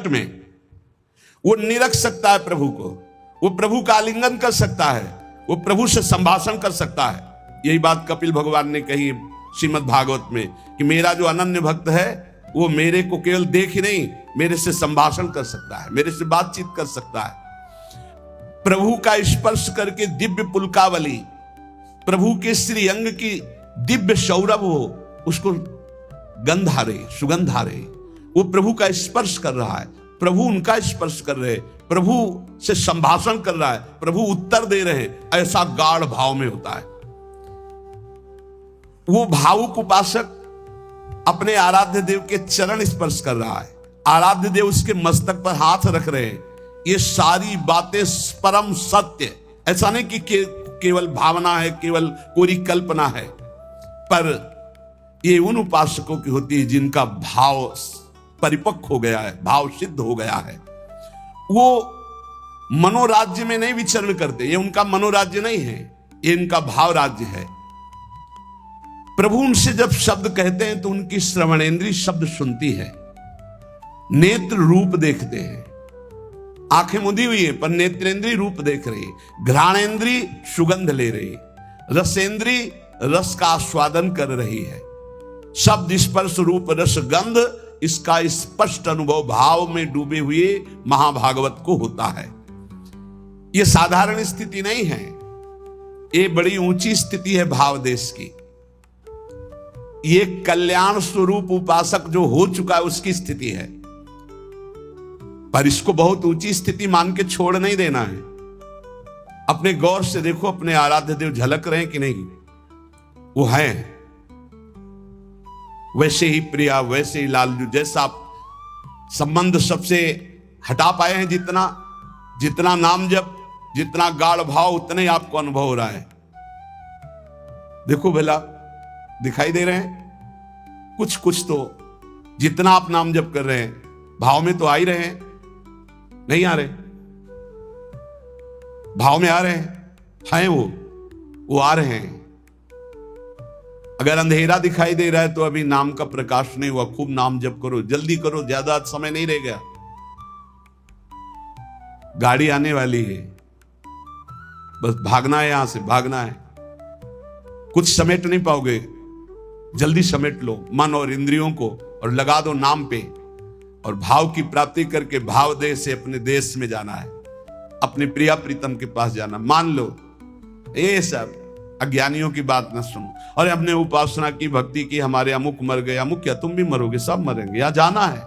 Minute में वो निरख सकता है प्रभु को, वो प्रभु का आलिंगन कर सकता है, वो प्रभु से संभाषण कर सकता है। यही बात कपिल भगवान ने कही श्रीमद् भागवत में कि मेरा जो अनन्य भक्त है वो मेरे को केवल देख ही नहीं, मेरे से संभाषण कर सकता है, मेरे से बातचीत कर सकता है। प्रभु का स्पर्श करके दिव्य पुलकावली, प्रभु के श्री अंग की दिव्य सौरभ हो, उसको गंधारे सुगंधारे, वो प्रभु का स्पर्श कर रहा है, प्रभु उनका स्पर्श कर रहे, प्रभु से संभाषण कर रहा है, प्रभु उत्तर दे रहे, ऐसा गाढ़ भाव में होता है। वो भावुक उपासक अपने आराध्य देव के चरण स्पर्श कर रहा है, आराध्य देव उसके मस्तक पर हाथ रख रहे हैं। ये सारी बातें परम सत्य, ऐसा नहीं कि केवल भावना है, केवल कोरी कल्पना है, पर ये उन उपासकों की होती है जिनका भाव परिपक्व हो गया है, भाव सिद्ध हो गया है। वो मनोराज्य में नहीं विचरण करते, ये उनका मनोराज्य नहीं है, ये इनका भाव राज्य है। प्रभु उनसे जब शब्द कहते हैं तो उनकी श्रवणेंद्री शब्द सुनती है, नेत्र रूप देखते हैं, आंखें मुदी हुई है पर नेत्रेंद्री रूप देख रही, घ्राणेंद्री सुगंध ले रही, रसेंद्री रस का आस्वादन कर रही है। शब्द स्पर्श रूप रस गंध, इसका स्पष्ट अनुभव भाव में डूबे हुए महाभागवत को होता है। यह साधारण स्थिति नहीं है, ये बड़ी ऊंची स्थिति है भाव देश की। ये कल्याण स्वरूप उपासक जो हो चुका है उसकी स्थिति है, पर इसको बहुत ऊंची स्थिति मान के छोड़ नहीं देना है। अपने गौर से देखो, अपने आराध्य देव झलक रहे हैं कि नहीं? वो हैं वैसे ही प्रिया, वैसे ही लालजू, जैसा आप संबंध सबसे हटा पाए हैं, जितना नाम जप, जितना गाढ़ भाव, उतने ही आपको अनुभव हो रहा है। देखो भला, दिखाई दे रहे हैं कुछ तो, जितना आप नाम जप कर रहे हैं भाव में तो आ ही रहे हैं, नहीं आ रहे? भाव में आ रहे हैं, वो आ रहे हैं। अगर अंधेरा दिखाई दे रहा है तो अभी नाम का प्रकाश नहीं हुआ। खूब नाम जप करो, जल्दी करो, ज्यादा समय नहीं रह गया, गाड़ी आने वाली है, बस भागना है, यहां से भागना है। कुछ समेट नहीं पाओगे, जल्दी समेट लो मन और इंद्रियों को और लगा दो नाम पे, और भाव की प्राप्ति करके भाव देश से अपने देश में जाना है, अपने प्रिया प्रीतम के पास जाना। मान लो ये सब अज्ञानियों की बात न सुनो, और हमने उपासना की, भक्ति की, हमारे अमुक मर गए, अमुक क्या, तुम भी मरोगे, सब मरेंगे। यहां जाना है,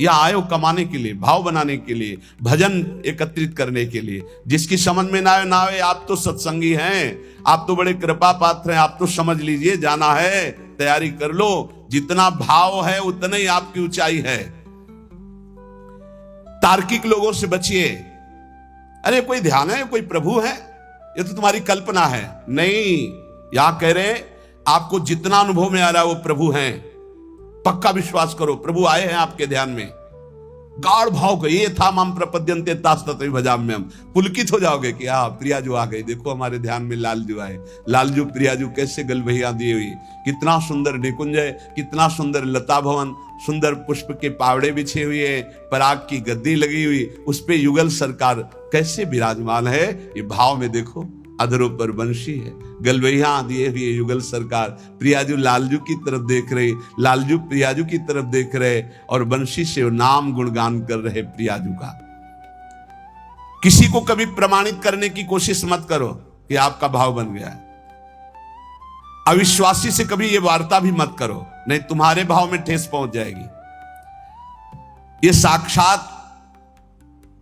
यहां आए हो कमाने के लिए, भाव बनाने के लिए, भजन एकत्रित करने के लिए। जिसकी समझ में ना आए, आप तो सत्संगी हैं, आप तो बड़े कृपा पात्र हैं, आप तो समझ लीजिए, जाना है, तैयारी कर लो। जितना भाव है उतना ही आपकी ऊंचाई है। तार्किक लोगों से बचिए। अरे कोई ध्यान है, कोई प्रभु है, ये तो तुम्हारी कल्पना है। नहीं, यहां कह रहे आपको जितना अनुभव में आ रहा है वो प्रभु हैं, पक्का विश्वास करो, प्रभु आए हैं आपके ध्यान में। गाढ़ भाव को, ये था मम प्रपद्यन्ते तास्तते भजाम्यहम्, पुलकित हो जाओगे कि हाँ प्रियाजू आ गई, देखो हमारे ध्यान में लालजू आए। लालजू प्रियाजू कैसे गलबहिया दिए हुई, कितना सुंदर निकुंज है, कितना सुंदर लता भवन, सुंदर पुष्प के पावड़े बिछे हुए, पराग की गद्दी लगी हुई, उस पे युगल सरकार कैसे विराजमान है। ये भाव में देखो, अधरों पर बंशी है, गलबैया दिए हुए युगल सरकार, प्रियाजू लालजू की तरफ देख रहे, लालजू प्रियाजू की तरफ देख रहे, और बंशी से नाम गुणगान कर रहे प्रियाजू का। किसी को कभी प्रमाणित करने की कोशिश मत करो कि आपका भाव बन गया है। अविश्वासी से कभी ये वार्ता भी मत करो, नहीं तुम्हारे भाव में ठेस पहुंच जाएगी। ये साक्षात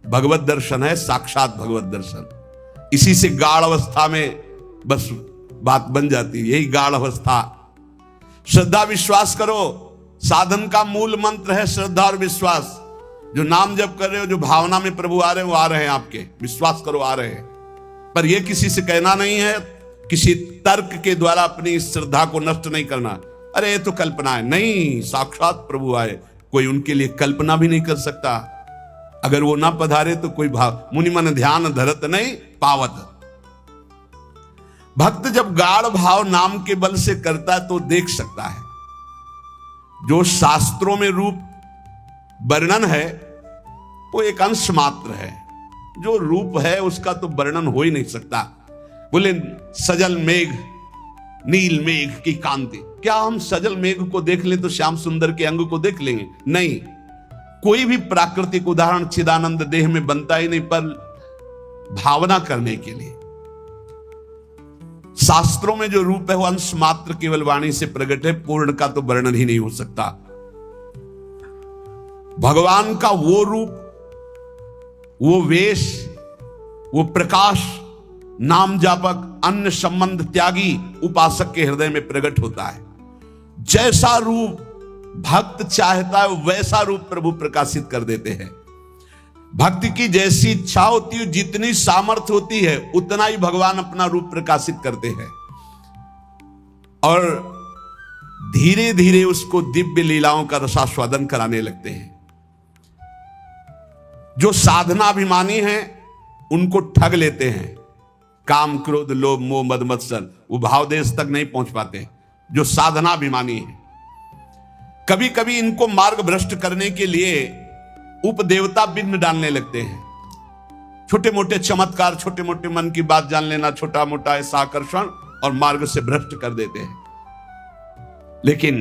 भगवत दर्शन है, साक्षात भगवत दर्शन। इसी से गाढ़ अवस्था में बस बात बन जाती है, यही गाढ़ अवस्था। श्रद्धा विश्वास करो, साधन का मूल मंत्र है श्रद्धा और विश्वास। जो नाम जप कर रहे हो, जो भावना में प्रभु आ रहे हैं, वो आ रहे हैं आपके, विश्वास करो आ रहे हैं। पर यह किसी से कहना नहीं है, किसी तर्क के द्वारा अपनी इस श्रद्धा को नष्ट नहीं करना। अरे ये तो कल्पना है, नहीं, साक्षात प्रभु आए, कोई उनके लिए कल्पना भी नहीं कर सकता। अगर वो ना पधारे तो कोई भाव, मुनि मन ध्यान धरत नहीं पावत। भक्त जब गाढ़ भाव नाम के बल से करता है तो देख सकता है। जो शास्त्रों में रूप वर्णन है वो एक अंश मात्र है। जो रूप है उसका तो वर्णन हो ही नहीं सकता। बोले सजल मेघ नील मेघ की कांति, क्या हम सजल मेघ को देख लें तो श्याम सुंदर के अंग को देख लेंगे? नहीं, कोई भी प्राकृतिक उदाहरण चिदानंद देह में बनता ही नहीं, पर भावना करने के लिए। शास्त्रों में जो रूप है वो अंश मात्र केवल वाणी से प्रकट है, पूर्ण का तो वर्णन ही नहीं हो सकता। भगवान का वो रूप, वो वेश, वो प्रकाश नाम जापक अन्य संबंध त्यागी उपासक के हृदय में प्रकट होता है। जैसा रूप भक्त चाहता है वैसा रूप प्रभु प्रकाशित कर देते हैं। भक्ति की जैसी इच्छा होती है, जितनी सामर्थ्य होती है, उतना ही भगवान अपना रूप प्रकाशित करते हैं और धीरे धीरे उसको दिव्य लीलाओं का रसास्वादन कराने लगते हैं। जो साधनाभिमानी हैं उनको ठग लेते हैं। काम क्रोध लोभ मोह मद मत्सर, वो भावदेश तक नहीं पहुंच पाते जो साधनाभिमानी है। कभी कभी इनको मार्ग भ्रष्ट करने के लिए उपदेवता विघ्न डालने लगते हैं। छोटे मोटे चमत्कार, छोटे मोटे मन की बात जान लेना, छोटा मोटा ऐसा आकर्षण, और मार्ग से भ्रष्ट कर देते हैं। लेकिन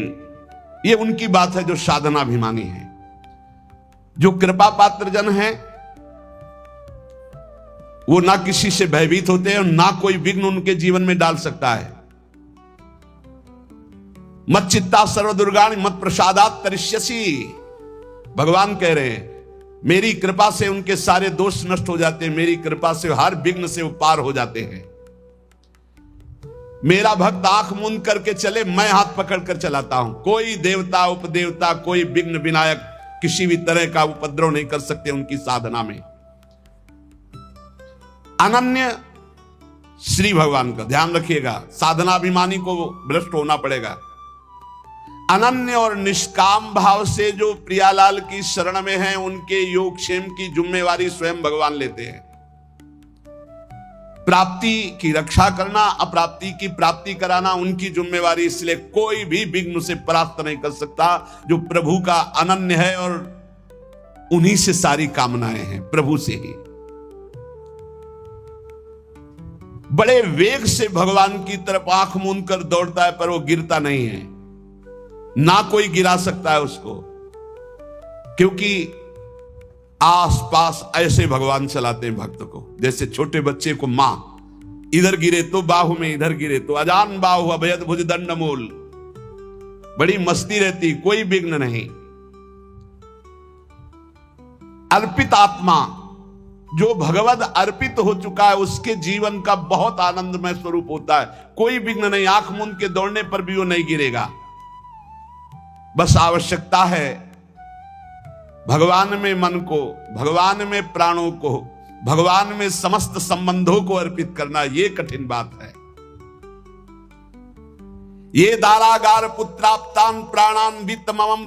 ये उनकी बात है जो साधनाभिमानी है। जो कृपा पात्र जन है वो ना किसी से भयभीत होते हैं और ना कोई विघ्न उनके जीवन में डाल सकता है। मत चित्ता सर्व दुर्गाणि मत प्रसादात तरिष्यसि, भगवान कह रहे हैं मेरी कृपा से उनके सारे दोष नष्ट हो जाते हैं, मेरी कृपा से हर विघ्न से वो पार हो जाते हैं। मेरा भक्त आंख मूंद करके चले, मैं हाथ पकड़ कर चलाता हूं। कोई देवता उपदेवता, कोई विघ्न विनायक किसी भी तरह का उपद्रव नहीं कर सकते उनकी साधना में। अनन्य श्री भगवान का ध्यान रखिएगा, साधनाभिमानी को भ्रष्ट होना पड़ेगा। अनन्य और निष्काम भाव से जो प्रियालाल की शरण में हैं, उनके योगक्षेम की जिम्मेवारी स्वयं भगवान लेते हैं। प्राप्ति की रक्षा करना, अप्राप्ति की प्राप्ति कराना उनकी जिम्मेवारी, इसलिए कोई भी विघ्न से परास्त नहीं कर सकता जो प्रभु का अनन्य है, और उन्हीं से सारी कामनाएं हैं, प्रभु से ही। बड़े वेग से भगवान की तरफ आंख मूंद कर दौड़ता है, पर वो गिरता नहीं है, ना कोई गिरा सकता है उसको, क्योंकि आसपास ऐसे भगवान चलाते हैं भक्त को। जैसे छोटे बच्चे को मां इधर गिरे तो बाहु में, इधर गिरे तो अजान बाहु अभयद भुज दंड मूल, बड़ी मस्ती रहती, कोई विघ्न नहीं। अर्पित आत्मा जो भगवद अर्पित हो चुका है, उसके जीवन का बहुत आनंदमय स्वरूप होता है। कोई विघ्न नहीं, आंख मूंद के दौड़ने पर भी वो नहीं गिरेगा। बस आवश्यकता है भगवान में मन को, भगवान में प्राणों को, भगवान में समस्त संबंधों को अर्पित करना। ये कठिन बात है। ये दारागार पुत्राप्तान प्राणान वित्तमिमं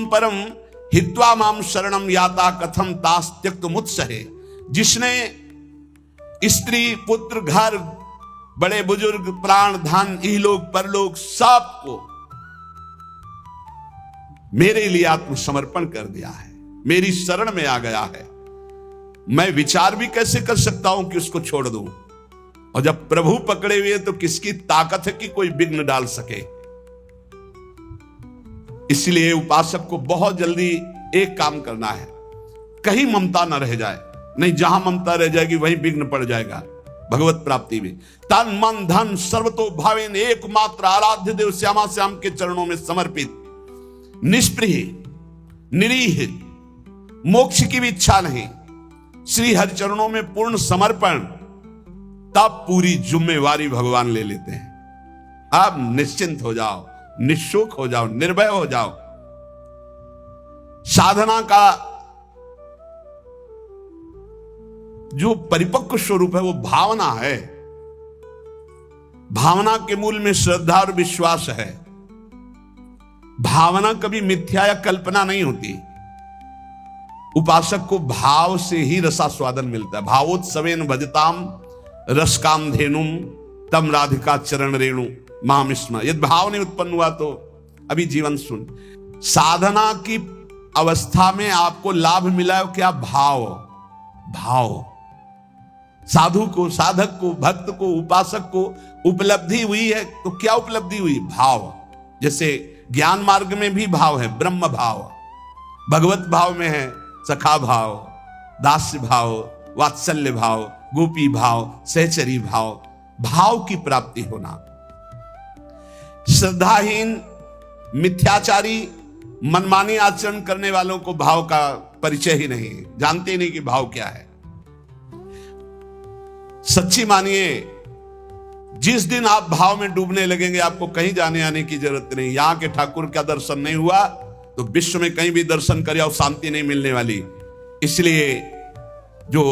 परम हित्वा माम शरणम याता कथम तास त्यक्त मुत्सहे। जिसने स्त्री पुत्र घर बड़े बुजुर्ग प्राण धन इहलोक परलोक सबको मेरे लिए आत्मसमर्पण कर दिया है, मेरी शरण में आ गया है, मैं विचार भी कैसे कर सकता हूं कि उसको छोड़ दूं। और जब प्रभु पकड़े हुए तो किसकी ताकत है कि कोई विघ्न डाल सके। इसलिए उपासक को बहुत जल्दी एक काम करना है, कहीं ममता न रह जाए, नहीं जहां ममता रह जाएगी वहीं विघ्न पड़ जाएगा भगवत प्राप्ति में। तन मन धन सर्वतो भावेन एकमात्र आराध्य देव श्यामा श्याम के चरणों में समर्पित, निष्प्रिय निरीह, मोक्ष की भी इच्छा नहीं, श्री हरि चरणों में पूर्ण समर्पण, तब पूरी जिम्मेवारी भगवान ले लेते हैं। अब निश्चिंत हो जाओ, निशुक हो जाओ, निर्भय हो जाओ। साधना का जो परिपक्व स्वरूप है वो भावना है। भावना के मूल में श्रद्धा और विश्वास है। भावना कभी मिथ्या या कल्पना नहीं होती। उपासक को भाव से ही रसास्वादन मिलता है। भावोत्सवेन भजताम रसकाम धेनुम तम राधिका चरण रेणु माम स्मर। यदि भाव नहीं उत्पन्न हुआ तो अभी जीवन सुन। साधना की अवस्था में आपको लाभ मिला है क्या? भाव। भाव साधु को, साधक को, भक्त को, उपासक को उपलब्धि हुई है तो क्या उपलब्धि हुई? भाव। जैसे ज्ञान मार्ग में भी भाव है, ब्रह्म भाव, भगवत भाव में है सखा भाव, दास्य भाव, वात्सल्य भाव, गोपी भाव, सहचरी भाव, भाव की प्राप्ति होना। श्रद्धाहीन, मिथ्याचारी, मनमानी आचरण करने वालों को भाव का परिचय ही नहीं, जानते ही नहीं कि भाव क्या है। सच्ची मानिए, जिस दिन आप भाव में डूबने लगेंगे आपको कहीं जाने आने की जरूरत नहीं। यहां के ठाकुर का दर्शन नहीं हुआ तो विश्व में कहीं भी दर्शन करे और शांति नहीं मिलने वाली। इसलिए जो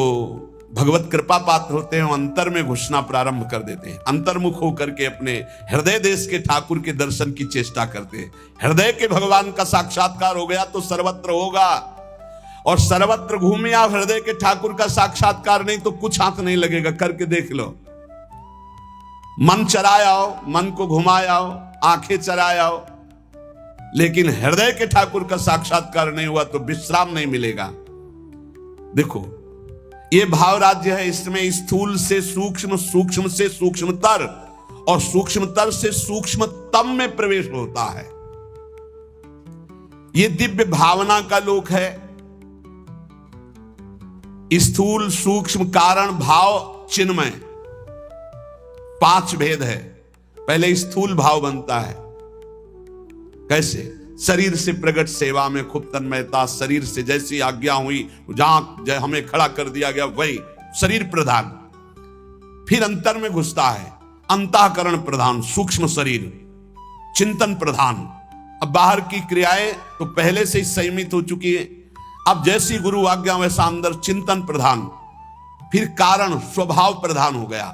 भगवत कृपा पात्र होते हैं वो अंतर में घुसना प्रारंभ कर देते हैं, अंतर्मुख होकर के अपने हृदय देश के ठाकुर के दर्शन की चेष्टा करते हैं। हृदय के भगवान का साक्षात्कार हो गया तो सर्वत्र होगा, और सर्वत्र घूमे आप, हृदय के ठाकुर का साक्षात्कार नहीं तो कुछ हाथ नहीं लगेगा। करके देख लो, मन चराए आओ, मन को घुमाए आओ, आंखें चराए आओ, लेकिन हृदय के ठाकुर का साक्षात्कार नहीं हुआ तो विश्राम नहीं मिलेगा। देखो, ये भाव राज्य है, इसमें स्थूल से सूक्ष्म, सूक्ष्म से सूक्ष्मतर और सूक्ष्मतर से सूक्ष्मतम में प्रवेश होता है। ये दिव्य भावना का लोक है। स्थूल, सूक्ष्म, कारण, भाव, चिन्मय, 5 भेद है। पहले स्थूल भाव बनता है। कैसे? शरीर से प्रकट सेवा में खूब तन्मयता, शरीर से जैसी आज्ञा हुई, जहां हमें खड़ा कर दिया गया वही शरीर प्रधान। फिर अंतर में घुसता है, अंतःकरण प्रधान, सूक्ष्म शरीर, चिंतन प्रधान। अब बाहर की क्रियाएं तो पहले से ही संयमित हो चुकी है, अब जैसी गुरु आज्ञा वैसा अंदर चिंतन प्रधान। फिर कारण स्वभाव प्रधान हो गया।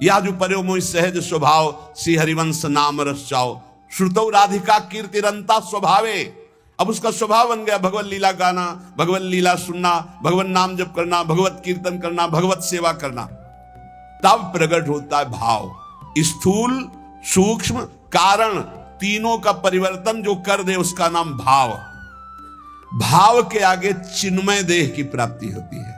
या जो पर्यो मोहि सहज स्वभाव, श्री हरिवंश नाम रस चाओ, श्रुतौ राधिका कीर्तिरंता स्वभावे। अब उसका स्वभाव बन गया भगवत लीला गाना, भगवत लीला सुनना, भगवत नाम जप करना, भगवत कीर्तन करना, भगवत सेवा करना। तब प्रकट होता है भाव। स्थूल, सूक्ष्म, कारण, तीनों का परिवर्तन जो कर दे उसका नाम भाव। भाव के आगे चिन्मय देह की प्राप्ति होती है,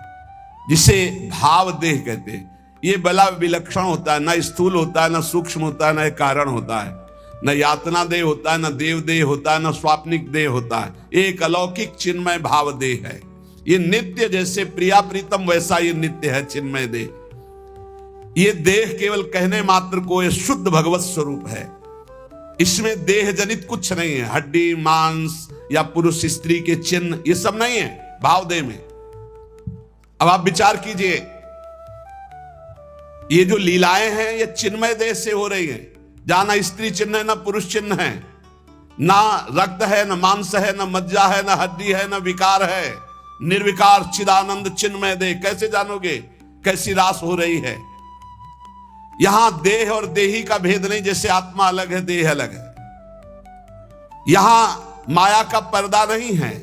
जिसे भाव देह कहते हैं। ये बड़ा विलक्षण होता है, ना स्थूल होता है, ना सूक्ष्म होता है, ना कारण होता है, न यातना देह होता है, न देव देह होता है, न स्वाप्निक देह होता है। एक अलौकिक चिन्मय भाव देह है। ये नित्य, जैसे प्रिया प्रीतम वैसा ये नित्य है चिन्मय देह। ये देह केवल कहने मात्र को ये शुद्ध भगवत स्वरूप है। इसमें देह जनित कुछ नहीं है, हड्डी मांस या पुरुष स्त्री के चिन्ह ये सब नहीं है भाव देह में। अब आप विचार कीजिए, ये जो लीलाएं हैं ये चिन्मय देह से हो रही हैं, जहां ना स्त्री चिन्ह है, ना पुरुष चिन्ह है, ना रक्त है, ना मांस है, ना मज्जा है, ना हड्डी है, ना विकार है। निर्विकार चिदानंद चिन्मय देह। कैसे जानोगे कैसी रास हो रही है? यहां देह और देही का भेद नहीं, जैसे आत्मा अलग है देह अलग है। यहां माया का पर्दा नहीं है,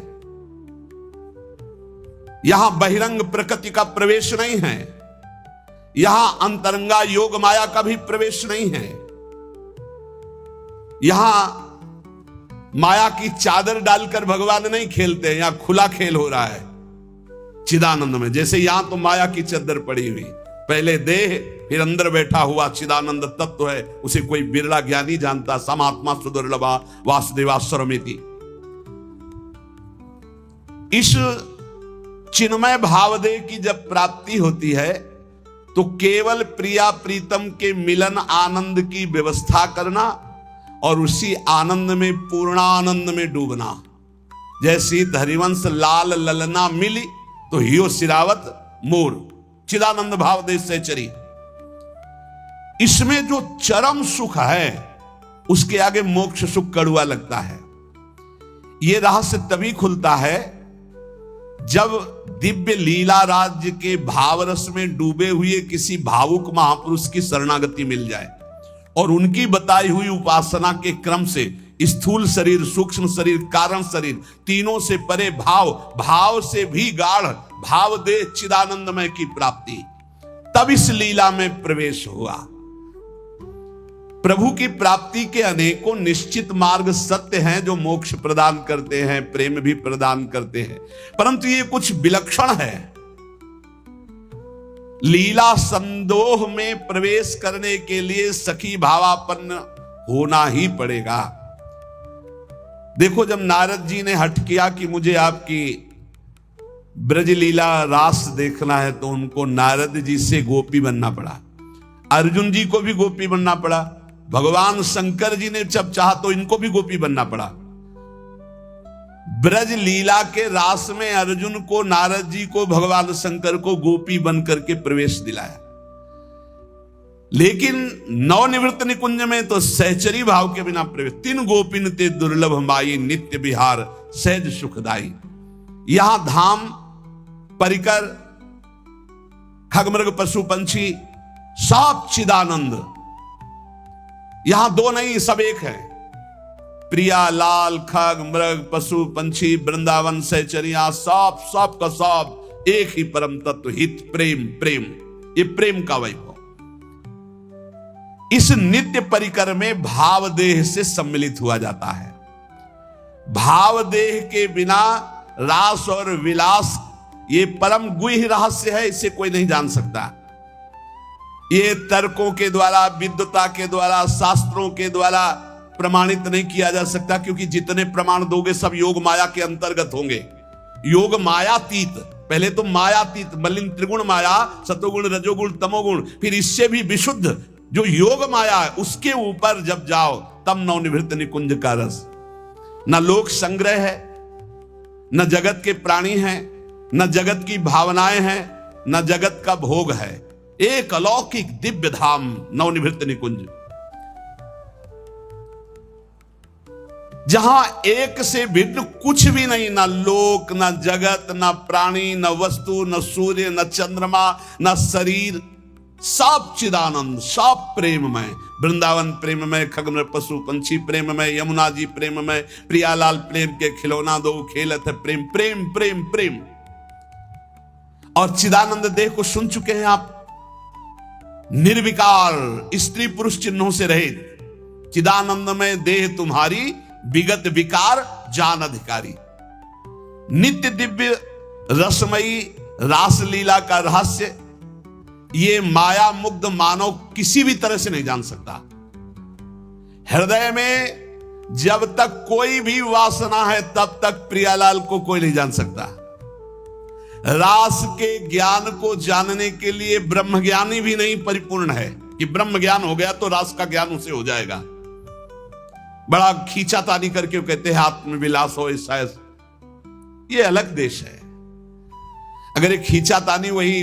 यहां बहिरंग प्रकृति का प्रवेश नहीं है, यहां अंतरंगा योग माया का भी प्रवेश नहीं है। यहां माया की चादर डालकर भगवान नहीं खेलते, यहां खुला खेल हो रहा है चिदानंद में। जैसे यहां तो माया की चादर पड़ी हुई, पहले देह फिर अंदर बैठा हुआ चिदानंद तत्व है, उसे कोई बिरला ज्ञानी जानता। समात्मा सुदुर्लभा वासुदेवा सर्वमिति। इस चिन्मय भावदेह की जब प्राप्ति होती है तो केवल प्रिया प्रीतम के मिलन आनंद की व्यवस्था करना और उसी आनंद में पूर्णानंद में डूबना। जैसी हरिवंश लाल ललना मिली तो हियो सिरावत मोर, चिदानंद भाव देश से चरी। इसमें जो चरम सुख है उसके आगे मोक्ष सुख कड़ुआ लगता है। यह रहस्य तभी खुलता है जब दिव्य लीला राज्य के भावरस में डूबे हुए किसी भावुक महापुरुष की शरणागति मिल जाए और उनकी बताई हुई उपासना के क्रम से स्थूल शरीर, सूक्ष्म शरीर, कारण शरीर, तीनों से परे भाव, भाव से भी गाढ़ भाव दे चिदानंदमय की प्राप्ति, तब इस लीला में प्रवेश हुआ। प्रभु की प्राप्ति के अनेकों निश्चित मार्ग सत्य हैं जो मोक्ष प्रदान करते हैं, प्रेम भी प्रदान करते हैं, परंतु ये कुछ विलक्षण है। लीला संदोह में प्रवेश करने के लिए सखी भावापन्न होना ही पड़ेगा। देखो, जब नारद जी ने हट किया कि मुझे आपकी ब्रज लीला रास देखना है, तो उनको नारद जी से गोपी बनना पड़ा। अर्जुन जी को भी गोपी बनना पड़ा। भगवान शंकर जी ने जब चाहा तो इनको भी गोपी बनना पड़ा। ब्रज लीला के रास में अर्जुन को, नारद जी को, भगवान शंकर को गोपी बन करके प्रवेश दिलाया। लेकिन नवनिवृत्त निकुंज में तो सहचरी भाव के बिना प्रवेश। तीन गोपिन ते दुर्लभ माई, नित्य विहार सहज सुखदाई। यहां धाम, परिकर, खगमृग, पशु पंछी, सब चिदानंद। यहां दो नहीं, सब एक है। प्रिया, लाल, खग, मृग, पशु पंछी, वृंदावन, सहचरिया, सब का सब एक ही परम तत्व, हित, प्रेम। प्रेम, ये प्रेम का वैभव। इस नित्य परिकर में भाव देह से सम्मिलित हुआ जाता है। भाव देह के बिना रास और विलास, ये परम गुह्य रहस्य है, इसे कोई नहीं जान सकता। ये तर्कों के द्वारा, विद्वता के द्वारा, शास्त्रों के द्वारा प्रमाणित नहीं किया जा सकता, क्योंकि जितने प्रमाण दोगे सब योग माया के अंतर्गत होंगे। योग मायातीत, पहले तो मायातीत, मलिन त्रिगुण माया, सतोगुण, रजोगुण, तमोगुण, फिर इससे भी विशुद्ध जो योग माया है, उसके ऊपर जब जाओ तब नवनिवृत्त निकुंज का रस। न लोक संग्रह है, न जगत के प्राणी हैं, न जगत की भावनाएं हैं, न जगत का भोग है। एक अलौकिक दिव्य धाम नवनिवृत्त निकुंज, जहां एक से भिन्न कुछ भी नहीं, ना लोक, ना जगत, ना प्राणी, न वस्तु, न सूर्य, न चंद्रमा, न शरीर, सब चिदानंद, सब प्रेममय। वृंदावन प्रेममय, खगमृग पशु पंछी प्रेममय, यमुना जी प्रेममय, प्रियालाल प्रेम के खिलौना दो खेलत है प्रेम, प्रेम, प्रेम, प्रेम। और चिदानंद देह को सुन चुके हैं आप, निर्विकार, स्त्री पुरुष चिन्हों से रहित। चिदानंद में देह तुम्हारी, विगत विकार जान अधिकारी। नित्य दिव्य रसमयी रासलीला का रहस्य ये माया मुग्ध मानव किसी भी तरह से नहीं जान सकता। हृदय में जब तक कोई भी वासना है तब तक प्रियालाल को कोई नहीं जान सकता। रास के ज्ञान को जानने के लिए ब्रह्म ज्ञानी भी नहीं परिपूर्ण है कि ब्रह्म ज्ञान हो गया तो रास का ज्ञान उसे हो जाएगा। बड़ा खींचातानी करके वो कहते हैं आत्मविलास हो ऐसा, ये अलग देश है। अगर एक खींचातानी वही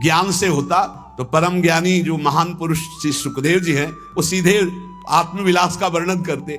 ज्ञान से होता तो परम ज्ञानी जो महान पुरुष श्री सुखदेव जी हैं वो सीधे आत्मविलास का वर्णन करते।